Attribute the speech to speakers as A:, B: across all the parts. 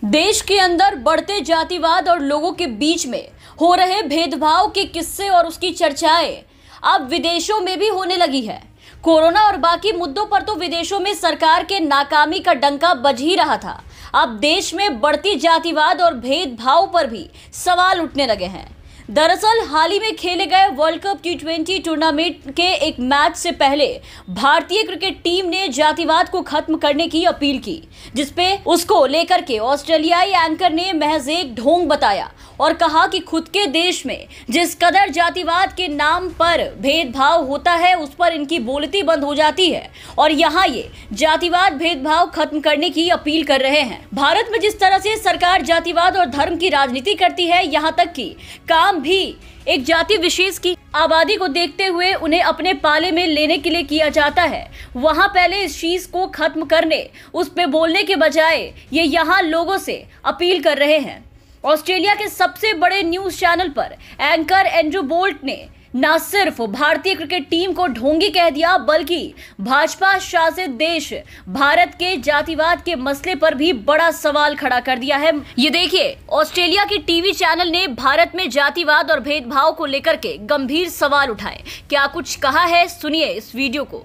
A: देश के अंदर बढ़ते जातिवाद और लोगों के बीच में हो रहे भेदभाव के किस्से और उसकी चर्चाएं अब विदेशों में भी होने लगी है। कोरोना और बाकी मुद्दों पर तो विदेशों में सरकार के नाकामी का डंका बज ही रहा था। अब देश में बढ़ती जातिवाद और भेदभाव पर भी सवाल उठने लगे हैं। दरअसल हाल ही में खेले गए वर्ल्ड कप T20 टूर्नामेंट के एक मैच से पहले भारतीय क्रिकेट टीम ने जातिवाद को खत्म करने की अपील की, जिसपे उसको लेकर के ऑस्ट्रेलियाई एंकर ने महज एक ढोंग बताया और कहा कि खुद के देश में जिस कदर जातिवाद के नाम पर भेदभाव होता है उस पर इनकी बोलती बंद हो जाती है और यहाँ ये जातिवाद भेदभाव खत्म करने की अपील कर रहे हैं। भारत में जिस तरह से सरकार जातिवाद और धर्म की राजनीति करती है, यहाँ तक कि काम भी एक जाति विशेष की आबादी को देखते हुए उन्हें अपने पाले में लेने के लिए किया जाता है, वहां पहले इस चीज को खत्म करने, उस पे बोलने के बजाय ये यहाँ लोगों से अपील कर रहे हैं। ऑस्ट्रेलिया के सबसे बड़े न्यूज चैनल पर एंकर एंड्रू बोल्ट ने न सिर्फ भारतीय क्रिकेट टीम को ढोंगी कह दिया, बल्कि भाजपा शासित देश भारत के जातिवाद के मसले पर भी बड़ा सवाल खड़ा कर दिया है। ये देखिए, ऑस्ट्रेलिया के टीवी चैनल ने भारत में जातिवाद और भेदभाव को लेकर के गंभीर सवाल उठाए। क्या कुछ कहा है, सुनिए इस वीडियो को।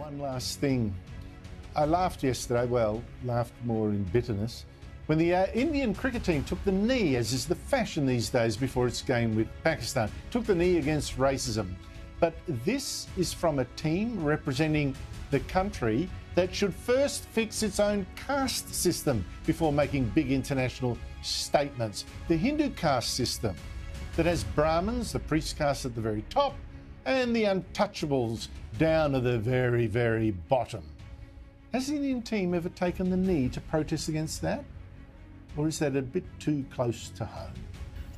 B: When the Indian cricket team took the knee, as is the fashion these days before its game with Pakistan, took the knee against racism. But this is from a team representing the country that should first fix its own caste system before making big international statements. The Hindu caste system that has Brahmins, the priest caste at the very top, and the untouchables down at the very, very bottom. Has the Indian team ever taken the knee to protest against that? Or is that a bit too close to home?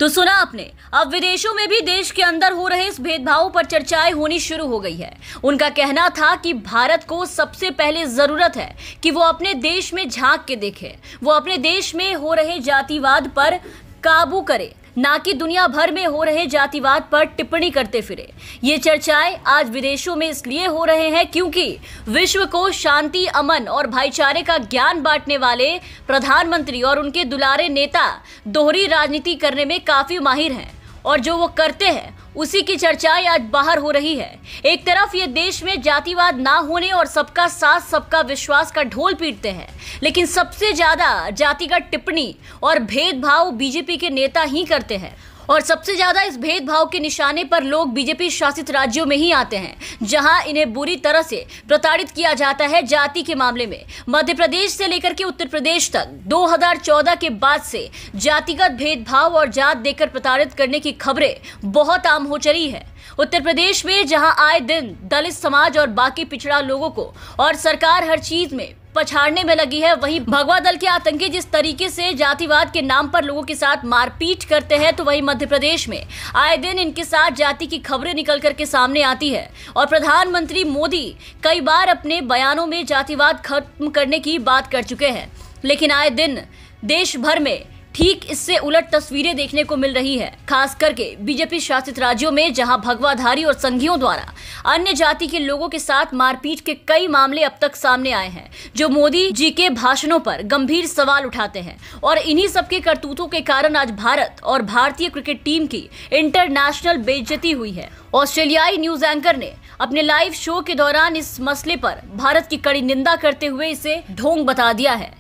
A: तो सुना आपने, अब विदेशों में भी देश के अंदर हो रहे इस भेदभाव पर चर्चाएं होनी शुरू हो गई है। उनका कहना था कि भारत को सबसे पहले जरूरत है कि वो अपने देश में झांक के देखे, वो अपने देश में हो रहे जातिवाद पर काबू करे, ना कि दुनिया भर में हो रहे जातिवाद पर टिप्पणी करते फिरे। ये चर्चाएं आज विदेशों में इसलिए हो रहे हैं क्योंकि विश्व को शांति, अमन और भाईचारे का ज्ञान बांटने वाले प्रधानमंत्री और उनके दुलारे नेता दोहरी राजनीति करने में काफी माहिर हैं और जो वो करते हैं उसी की चर्चाएं आज बाहर हो रही है। एक तरफ ये देश में जातिवाद ना होने और सबका साथ सबका विश्वास का ढोल पीटते हैं, लेकिन सबसे ज्यादा जातिगत टिप्पणी और भेदभाव बीजेपी के नेता ही करते हैं और सबसे ज्यादा इस भेदभाव के निशाने पर लोग बीजेपी शासित राज्यों में ही आते हैं, जहां इन्हें बुरी तरह से प्रताड़ित किया जाता है जाति के मामले में। मध्य प्रदेश से लेकर के उत्तर प्रदेश तक 2014 के बाद से जातिगत भेदभाव और जात देकर प्रताड़ित करने की खबरें बहुत आम हो चली है। उत्तर प्रदेश में जहां आए दिन दलित समाज और बाकी पिछड़ा लोगों को और सरकार हर चीज में पछाड़ने में लगी है, वहीं भगवा दल के आतंकी जिस तरीके से जातिवाद के नाम पर लोगों के साथ मारपीट करते हैं, तो वहीं मध्य प्रदेश में आए दिन इनके साथ जाति की खबरें निकल करके सामने आती है और प्रधानमंत्री मोदी कई बार अपने बयानों में जातिवाद खत्म करने की बात कर चुके हैं, लेकिन आए दिन देश भर में ठीक इससे उलट तस्वीरें देखने को मिल रही है, खास करके बीजेपी शासित राज्यों में, जहां भगवाधारी और संघियों द्वारा अन्य जाति के लोगों के साथ मारपीट के कई मामले अब तक सामने आए हैं, जो मोदी जी के भाषणों पर गंभीर सवाल उठाते हैं। और इन्हीं सबके करतूतों के कारण आज भारत और भारतीय क्रिकेट टीम की इंटरनेशनल बेइज्जती हुई है। ऑस्ट्रेलियाई न्यूज एंकर ने अपने लाइव शो के दौरान इस मसले पर भारत की कड़ी निंदा करते हुए इसे ढोंग बता दिया है।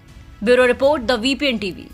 A: Bureau report, the VPN TV।